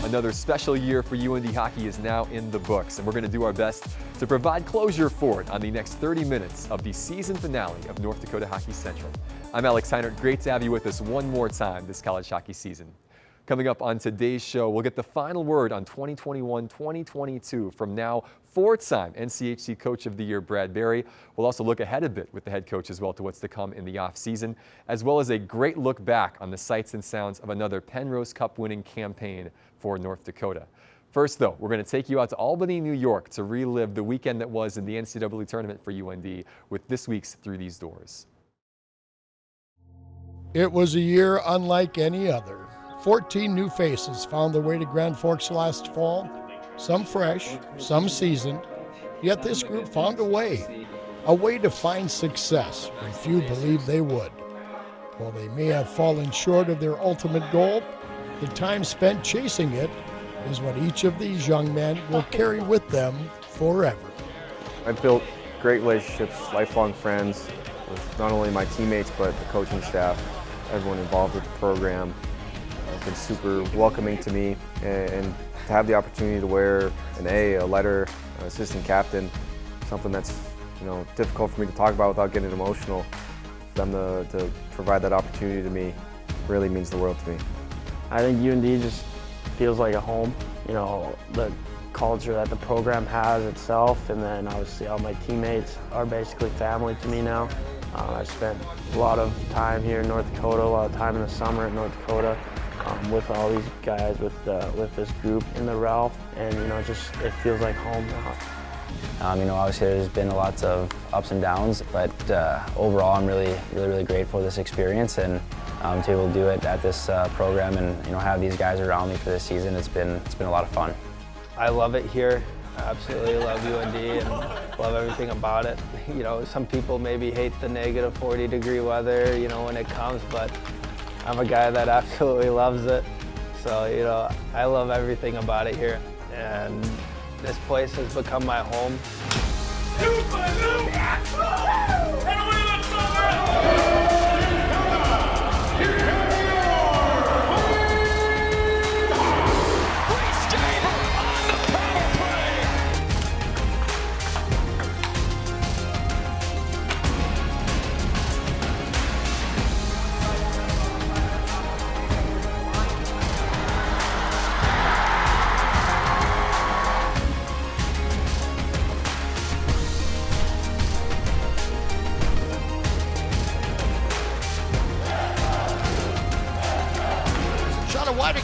Another special year for UND hockey is now in the books, and we're going to do our best to provide closure for it on the next 30 minutes of the season finale of North Dakota Hockey Central. I'm Alex Heinert. Great to have you with us one more time this college hockey season. Coming up on today's show, we'll get the final word on 2021-2022 from now four-time NCHC Coach of the Year Brad Berry. We'll also look ahead a bit with the head coach as well to what's to come in the offseason, as well as a great look back on the sights and sounds of another Penrose Cup winning campaign for North Dakota. First, though, we're going to take you out to Albany, New York to relive the weekend that was in the NCAA Tournament for UND with this week's Through These Doors. It was a year unlike any other. 14 new faces found their way to Grand Forks last fall, some fresh, some seasoned, yet this group found a way to find success when few believed they would. While they may have fallen short of their ultimate goal, the time spent chasing it is what each of these young men will carry with them forever. I've built great relationships, lifelong friends with not only my teammates but the coaching staff, everyone involved with the program. It's been super welcoming to me, and to have the opportunity to wear a letter, an assistant captain, something that's difficult for me to talk about without getting emotional. For them to provide that opportunity to me really means the world to me. I think UND just feels like a home. The culture that the program has itself, and then obviously all my teammates are basically family to me now. I spent a lot of time here in North Dakota, a lot of time in the summer in North Dakota with all these guys, with this group in the Ralph, and it feels like home now. Obviously there's been lots of ups and downs, but overall I'm really grateful for this experience and to be able to do it at this program and have these guys around me for this season. It's been a lot of fun. I love it here. I absolutely love UND and love everything about it. Some people maybe hate the negative 40-degree weather, when it comes, but I'm a guy that absolutely loves it. So, I love everything about it here. And this place has become my home.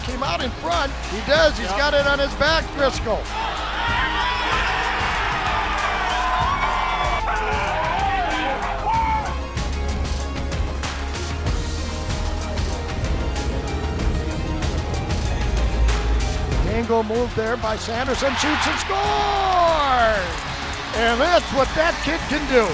Came out in front. He does. He's got it on his back, Driscoll. Angle move there by Sanderson. Shoots and scores! And that's what that kid can do.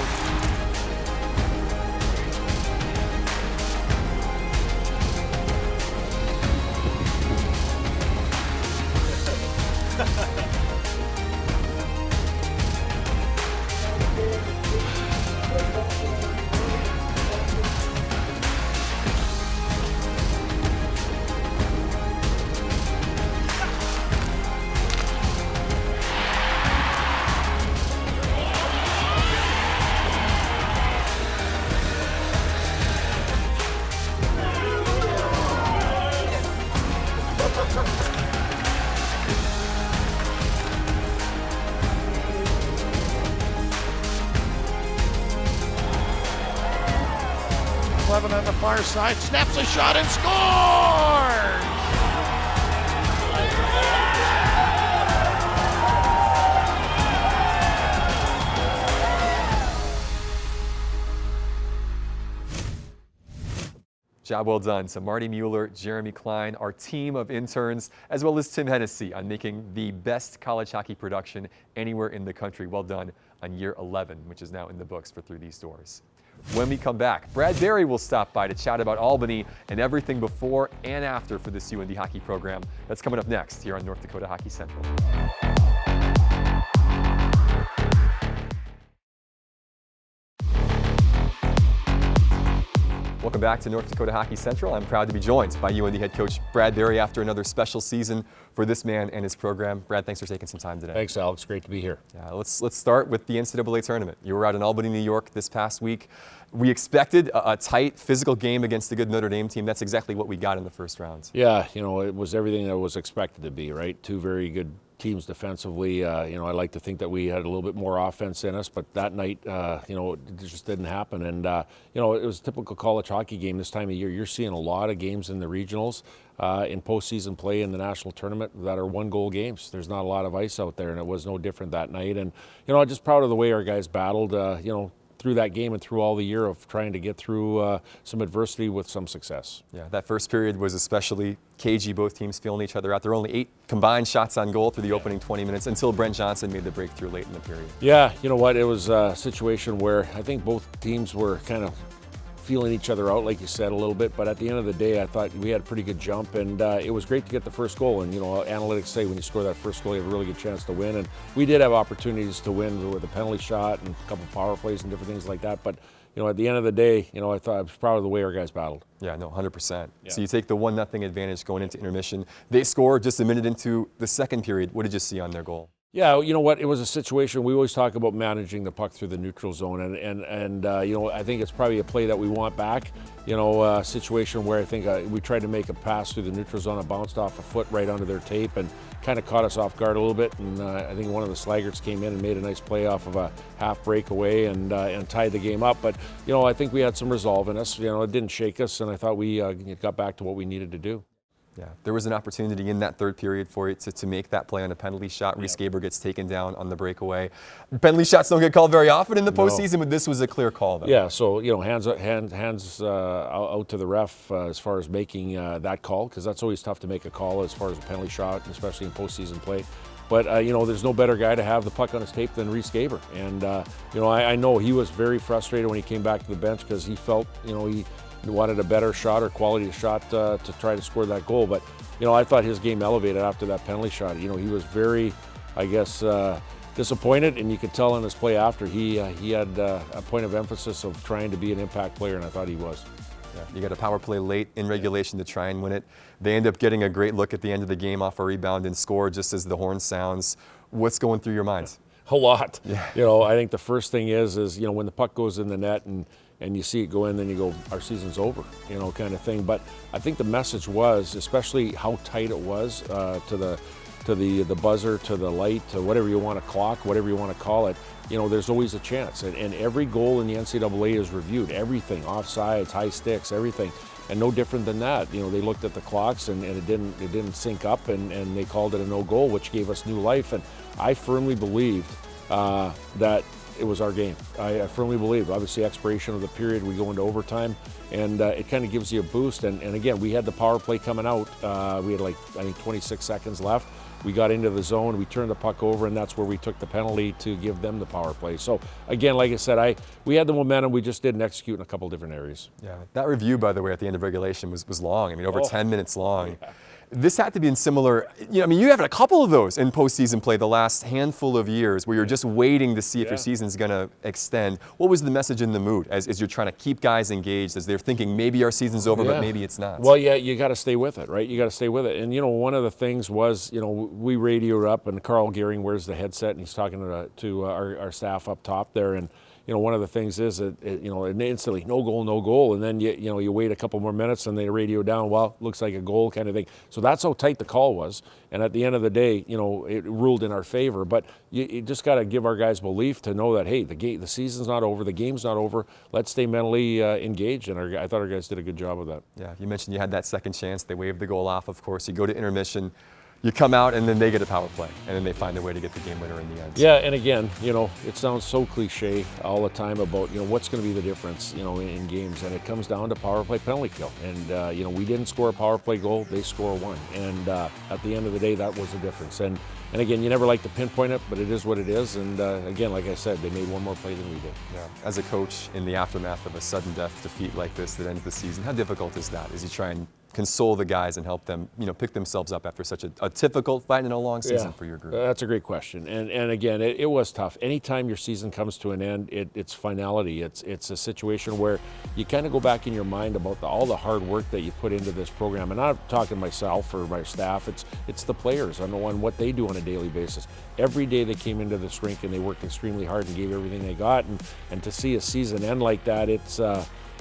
On the far side, snaps a shot and scores! Job well done to Marty Mueller, Jeremy Klein, our team of interns, as well as Tim Hennessy on making the best college hockey production anywhere in the country. Well done on year 11, which is now in the books for Through These Doors. When we come back, Brad Berry will stop by to chat about Albany and everything before and after for this UND hockey program. That's coming up next here on North Dakota Hockey Central. Welcome back to North Dakota Hockey Central. I'm proud to be joined by UND head coach Brad Berry after another special season for this man and his program. Brad, thanks for taking some time today. Thanks, Alex. Great to be here. Yeah, let's start with the NCAA Tournament. You were out in Albany, New York this past week. We expected a tight, physical game against a good Notre Dame team. That's exactly what we got in the first round. Yeah, it was everything that was expected to be, right? Two very good teams defensively. I like to think that we had a little bit more offense in us, but that night, it just didn't happen. And, it was a typical college hockey game this time of year. You're seeing a lot of games in the regionals, in postseason play in the national tournament that are one-goal games. There's not a lot of ice out there, and it was no different that night. And, I'm just proud of the way our guys battled, through that game and through all the year of trying to get through some adversity with some success. Yeah, that first period was especially cagey, both teams feeling each other out. There were only 8 combined shots on goal through the opening 20 minutes until Brent Johnson made the breakthrough late in the period. Yeah, you know what, it was a situation where I think both teams were kind of feeling each other out, like you said, a little bit, but at the end of the day, I thought we had a pretty good jump, and it was great to get the first goal. And analytics say when you score that first goal, you have a really good chance to win, and we did have opportunities to win with a penalty shot and a couple power plays and different things like that. But at the end of the day, I thought I was proud of the way our guys battled. Yeah, no, 100%. Yeah. So you take the 1-0 advantage going into intermission. They scored just a minute into the second period. What did you see on their goal? Yeah, you know what? It was a situation. We always talk about managing the puck through the neutral zone, and I think it's probably a play that we want back. A situation where I think we tried to make a pass through the neutral zone, it bounced off a foot right onto their tape, and kind of caught us off guard a little bit. And I think one of the slaggards came in and made a nice play off of a half breakaway and tied the game up. But I think we had some resolve in us. It didn't shake us, and I thought we got back to what we needed to do. Yeah, there was an opportunity in that third period for you to make that play on a penalty shot. Reese Gaber gets taken down on the breakaway. Penalty shots don't get called very often in the postseason, but this was a clear call, though. Yeah, so hands out to the ref as far as making that call, because that's always tough to make a call as far as a penalty shot, especially in postseason play. But, there's no better guy to have the puck on his tape than Reese Gaber. And, I know he was very frustrated when he came back to the bench because he felt, he wanted a better shot or quality shot to try to score that goal. But, I thought his game elevated after that penalty shot. He was very, disappointed, and you could tell in his play after he had a point of emphasis of trying to be an impact player, and I thought he was. Yeah, you got a power play late in regulation to try and win it. They end up getting a great look at the end of the game off a rebound and score just as the horn sounds. What's going through your minds? A lot. Yeah. I think the first thing is when the puck goes in the net and you see it go in, then you go, our season's over, kind of thing. But I think the message was, especially how tight it was to the buzzer, to the light, to whatever you want to clock, whatever you want to call it, there's always a chance. And every goal in the NCAA is reviewed, everything, offsides, high sticks, everything. And no different than that. They looked at the clocks and it didn't sync up, and they called it a no goal, which gave us new life. And I firmly believed that it was our game. I firmly believe. Obviously, expiration of the period, we go into overtime, and it kind of gives you a boost. And again, we had the power play coming out. We had 26 seconds left. We got into the zone, we turned the puck over, and that's where we took the penalty to give them the power play. So again, like I said, we had the momentum, we just didn't execute in a couple different areas. Yeah, that review, by the way, at the end of regulation was long. I mean, over 10 minutes long. Yeah. This had to be in similar, you have a couple of those in postseason play the last handful of years where you're just waiting to see if your season's going to extend. What was the message in the mood as you're trying to keep guys engaged, as they're thinking maybe our season's over, but maybe it's not? Well, yeah, you got to stay with it, right? You got to stay with it. And, one of the things was, we radioed up, and Carl Gearing wears the headset, and he's talking to our staff up top there. And, one of the things is that, instantly, no goal. And then, you wait a couple more minutes and they radio down, well, looks like a goal kind of thing. So that's how tight the call was. And at the end of the day, it ruled in our favor. But you just got to give our guys belief to know that, hey, the season's not over, the game's not over. Let's stay mentally engaged. And I thought our guys did a good job of that. Yeah, you mentioned you had that second chance. They waved the goal off, of course. You go to intermission. You come out, and then they get a power play, and then they find a way to get the game winner in the end. Yeah, and again, it sounds so cliche all the time about, what's going to be the difference, in games, and it comes down to power play, penalty kill. And, we didn't score a power play goal, they score one. And at the end of the day, that was the difference. And, And again, you never like to pinpoint it, but it is what it is. And again, like I said, they made one more play than we did. Yeah. As a coach, in the aftermath of a sudden death defeat like this that ends the season, how difficult is that as you try and console the guys and help them, pick themselves up after such a difficult fight and a long season for your group? That's a great question. And again, it was tough. Anytime your season comes to an end, it's finality. It's a situation where you kind of go back in your mind about all the hard work that you put into this program. And I'm not talking myself or my staff. It's the players on what they do on a daily basis. Every day they came into this rink and they worked extremely hard and gave everything they got. And to see a season end like that,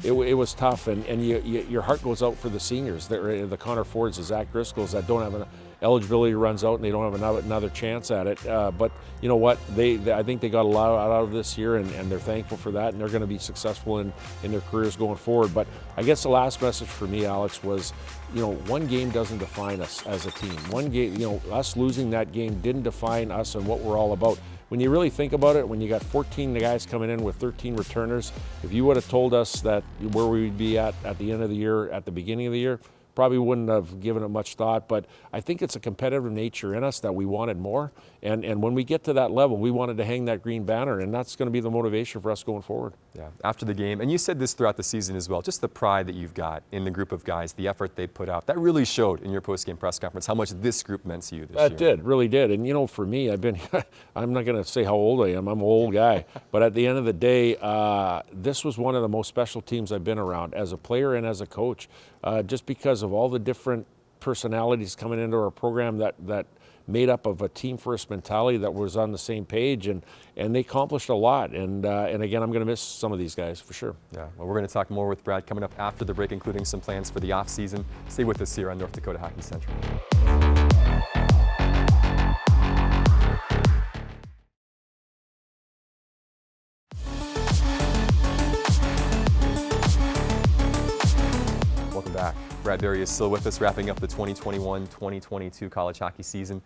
it was tough, and your heart goes out for the seniors, the Connor Fords, the Zach Driscolls that don't have an eligibility runs out and they don't have another chance at it. But you know what? I think they got a lot out of this year, and they're thankful for that, and they're going to be successful in their careers going forward. But I guess the last message for me, Alex, was, one game doesn't define us as a team. One game, us losing that game didn't define us and what we're all about. When you really think about it, when you got 14 guys coming in with 13 returners, if you would have told us that where we'd be at the end of the year, at the beginning of the year, probably wouldn't have given it much thought. But I think it's a competitive nature in us that we wanted more. And when we get to that level, we wanted to hang that green banner, and that's going to be the motivation for us going forward. Yeah, after the game, and you said this throughout the season as well, just the pride that you've got in the group of guys, the effort they put out, that really showed in your post-game press conference how much this group meant to you this year. That did, really did. And for me, I'm not going to say how old I am, I'm an old guy, but at the end of the day, this was one of the most special teams I've been around as a player and as a coach, just because of all the different personalities coming into our program that made up of a team first mentality that was on the same page, and they accomplished a lot. And again, I'm going to miss some of these guys for sure. Yeah, well, we're going to talk more with Brad coming up after the break, including some plans for the off season. Stay with us here on North Dakota Hockey Central. Welcome back. Brad Berry is still with us, wrapping up the 2021-2022 college hockey season.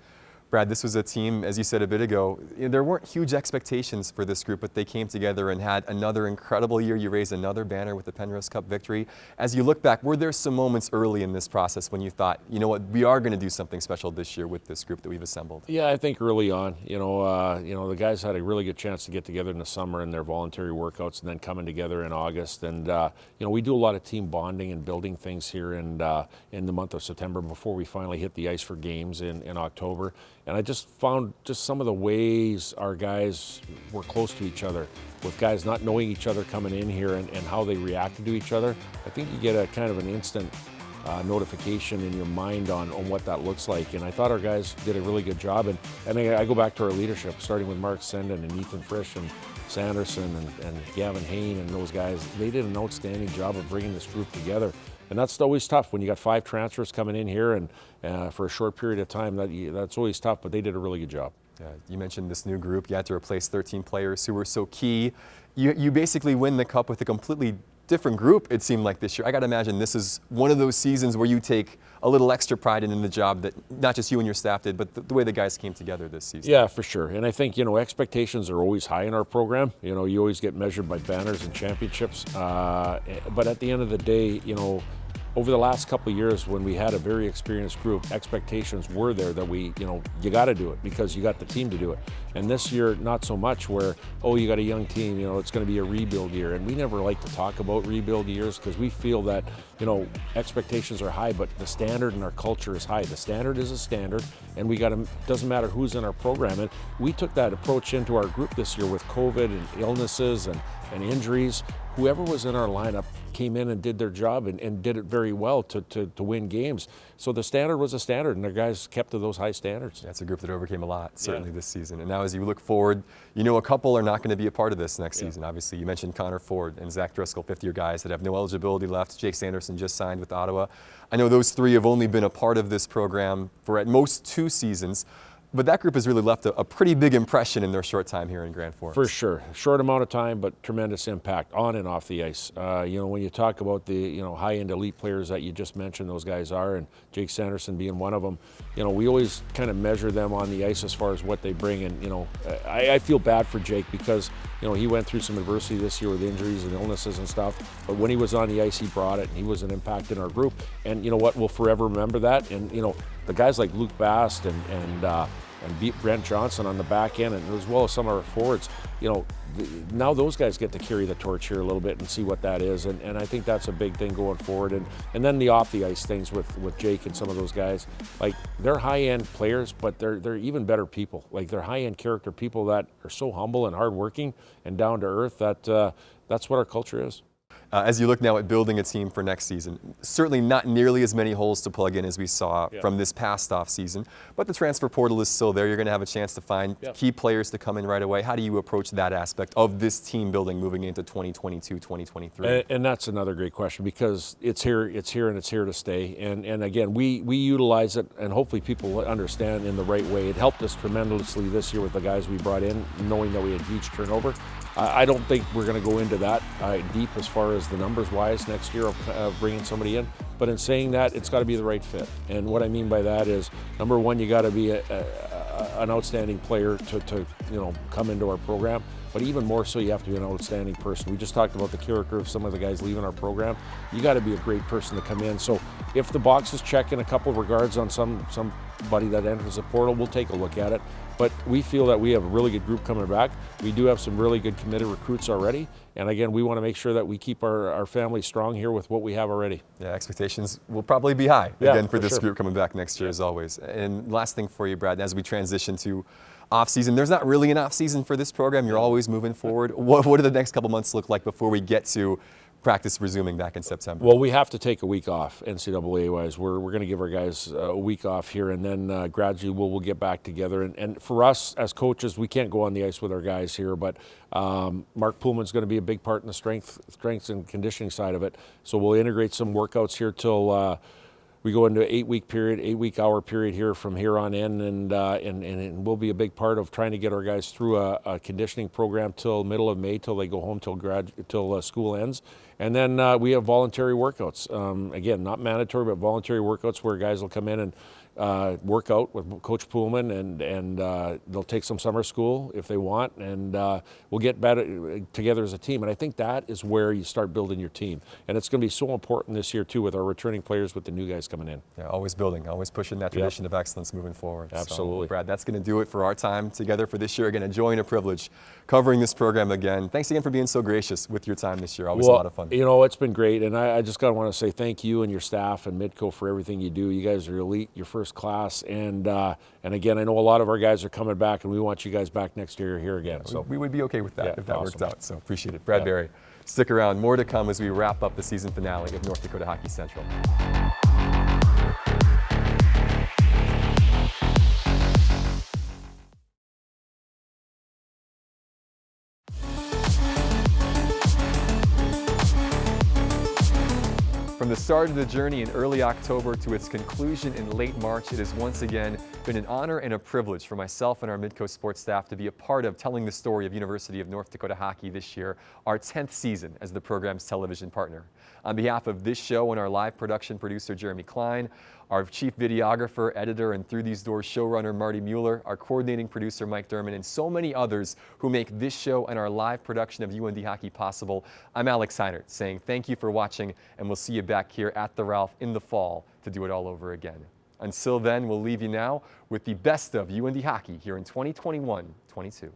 Brad, this was a team, as you said a bit ago, there weren't huge expectations for this group, but they came together and had another incredible year. You raised another banner with the Penrose Cup victory. As you look back, were there some moments early in this process when you thought, you know what, we are going to do something special this year with this group that we've assembled? Yeah, I think early on, the guys had a really good chance to get together in the summer in their voluntary workouts, and then coming together in August. And we do a lot of team bonding and building things here in the month of September before we finally hit the ice for games in October. And I just found some of the ways our guys were close to each other, with guys not knowing each other coming in here and how they reacted to each other. I think you get a kind of an instant notification in your mind on what that looks like. And I thought our guys did a really good job. And I go back to our leadership, starting with Mark Senden and Ethan Frisch and Sanderson and Gavin Hain and those guys. They did an outstanding job of bringing this group together. And that's always tough when you got 5 transfers coming in here and for a short period of time. That's always tough, but they did a really good job. Yeah, you mentioned this new group. You had to replace 13 players who were so key. You basically win the Cup with a completely different group, it seemed like, this year. I got to imagine this is one of those seasons where you take a little extra pride in the job that not just you and your staff did, but the way the guys came together this season. Yeah, for sure. And I think, expectations are always high in our program. You always get measured by banners and championships. But at the end of the day, over the last couple of years, when we had a very experienced group, expectations were there that you got to do it because you got the team to do it. And this year, not so much where, you got a young team, it's going to be a rebuild year. And we never like to talk about rebuild years because we feel that, expectations are high, but the standard in our culture is high. The standard is a standard, and doesn't matter who's in our program. And we took that approach into our group this year with COVID and illnesses and injuries. Whoever was in our lineup came in and did their job and did it very well to win games. So the standard was a standard, and their guys kept to those high standards. That's a group that overcame a lot, certainly this season. And now as you look forward, a couple are not going to be a part of this next season. Obviously, you mentioned Connor Ford and Zach Driscoll, fifth-year guys that have no eligibility left. Jake Sanderson just signed with Ottawa. I know those 3 have only been a part of this program for at most 2 seasons. But that group has really left a pretty big impression in their short time here in Grand Forks. For sure. Short amount of time, but tremendous impact on and off the ice. When you talk about the high-end elite players that you just mentioned, those guys are, and Jake Sanderson being one of them, we always kind of measure them on the ice as far as what they bring. And, I feel bad for Jake because, he went through some adversity this year with injuries and illnesses and stuff. But when he was on the ice, he brought it, and he was an impact in our group. And you know what? We'll forever remember that. And, the guys like Luke Bast and beat Brent Johnson on the back end, and as well as some of our forwards. Now those guys get to carry the torch here a little bit and see what that is, and I think that's a big thing going forward. And then the off the ice things with Jake and some of those guys, like they're high end players, but they're even better people. Like they're high end character people that are so humble and hardworking and down to earth that that's what our culture is. As you look now at building a team for next season, certainly not nearly as many holes to plug in as we saw from this past off season, but the transfer portal is still there. You're going to have a chance to find key players to come in right away. How do you approach that aspect of this team building moving into 2022, 2023? And that's another great question, because it's here and it's here to stay. And again, we utilize it, and hopefully people understand in the right way. It helped us tremendously this year with the guys we brought in, knowing that we had huge turnover. I don't think we're going to go into that deep as far as the numbers wise next year of bringing somebody in. But in saying that, it's got to be the right fit. And what I mean by that is, number one, you got to be an outstanding player to come into our program. But even more so, you have to be an outstanding person. We just talked about the character of some of the guys leaving our program. You got to be a great person to come in. So if the boxes check in a couple of regards on somebody that enters the portal, we'll take a look at it. But we feel that we have a really good group coming back. We do have some really good committed recruits already. And again, we want to make sure that we keep our family strong here with what we have already. Yeah, expectations will probably be high again for this group coming back next year as always. And last thing for you, Brad, as we transition to off-season, there's not really an off-season for this program. You're always moving forward. What do the next couple months look like before we get to practice resuming back in September? Well, we have to take a week off NCAA-wise. We're going to give our guys a week off here, and then gradually we'll get back together. And for us as coaches, we can't go on the ice with our guys here, but Mark Pullman's going to be a big part in the strengths and conditioning side of it. So we'll integrate some workouts here till we go into an 8-week hour period here from here on in, and we'll be a big part of trying to get our guys through a conditioning program till middle of May, till they go home, till school ends. And then we have voluntary workouts. Again, not mandatory, but voluntary workouts where guys will come in and work out with Coach Pullman, and they'll take some summer school if they want, and we'll get better together as a team. And I think that is where you start building your team. And it's going to be so important this year, too, with our returning players, with the new guys coming in. Yeah, always building, always pushing that tradition of excellence moving forward. Absolutely. So, Brad, that's going to do it for our time together for this year. Again, a joy and a privilege covering this program again. Thanks again for being so gracious with your time this year. Always a lot of fun. It's been great. And I just got to want to say thank you and your staff and Midco for everything you do. You guys are elite. You're first class, and again, I know a lot of our guys are coming back, and we want you guys back next year here again. So we would be okay with that if that worked out. So appreciate it. Brad Berry, stick around. More to come as we wrap up the season finale of North Dakota Hockey Central. From the start of the journey in early October to its conclusion in late March, it has once again been an honor and a privilege for myself and our Midco Sports staff to be a part of telling the story of University of North Dakota Hockey this year, our 10th season as the program's television partner. On behalf of this show and our live production producer, Jeremy Klein, our chief videographer, editor, and Through These Doors showrunner, Marty Mueller, our coordinating producer, Mike Derman, and so many others who make this show and our live production of UND Hockey possible, I'm Alex Heinert saying thank you for watching, and we'll see you back here at the Ralph in the fall to do it all over again. Until then, we'll leave you now with the best of UND Hockey here in 2021-22.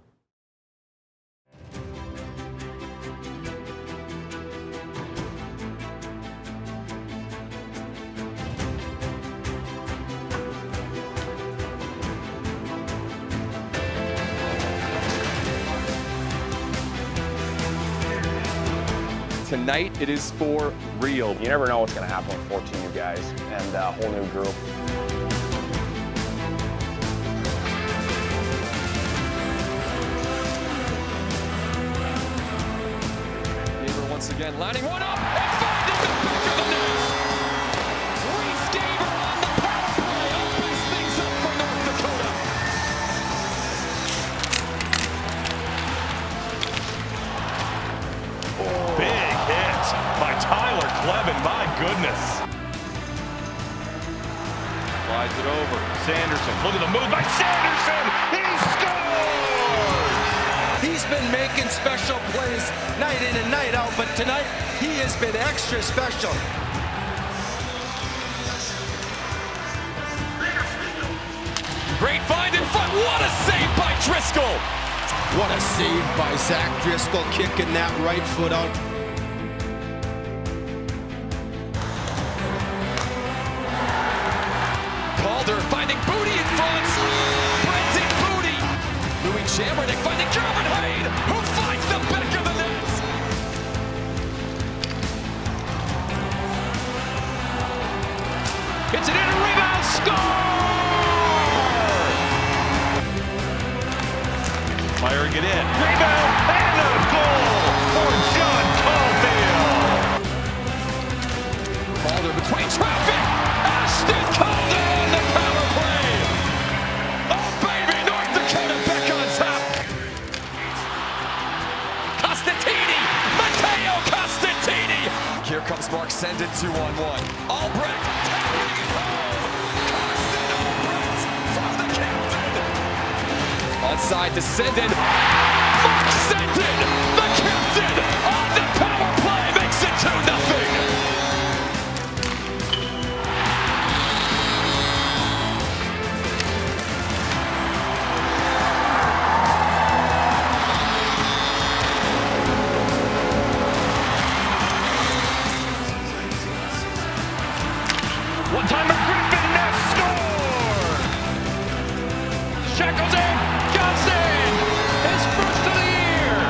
Tonight, it is for real. You never know what's going to happen with 14 new guys and a whole new group. Gaber once again lining one up and finds it back to the net. Reese Gaber on the power play opens things up for North Dakota. Big hit by Tyler Clevin, my goodness. Slides it over, Sanderson, look at the move by Sanderson, he scores! He's been making special plays night in and night out, but tonight he has been extra special. Great find in front, What a save by Driscoll! What a save by Zach Driscoll, kicking that right foot out. Calder finding Booty in front. Brenton Booty. Louis Chamberlain finding German Haid, who finds the back of the net. Gets it in, a rebound, score! Firing it in, rebound, and a goal for John Caulfield. Calder between traffic. Ashton Calder on the power play. Oh baby, North Dakota back on top. Costantini, Matteo Costantini. Here comes Mark Senden 2-on-1. Albrecht tapping it home. Carson Albrecht from the captain. Onside to Senden. Mark Senden, the captain, on the power play, makes it 2-0. One-timer Griffin net score! Shackles in, Johnson! His first of the year!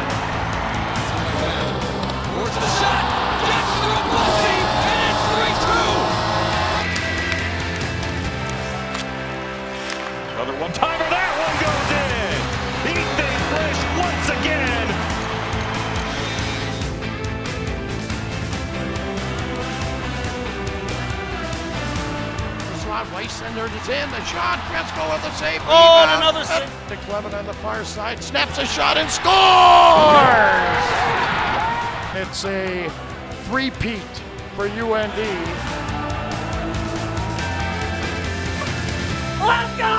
Towards the shot, gets through Bussey, and it's 3-2! Another one-timer, that one goes in! Ethan Frisch once again! Weissender is in, the shot, Driscoll with the save. Oh, and another save. Dick Levin on the far side, snaps a shot and scores! It's a three-peat for UND. Let's go!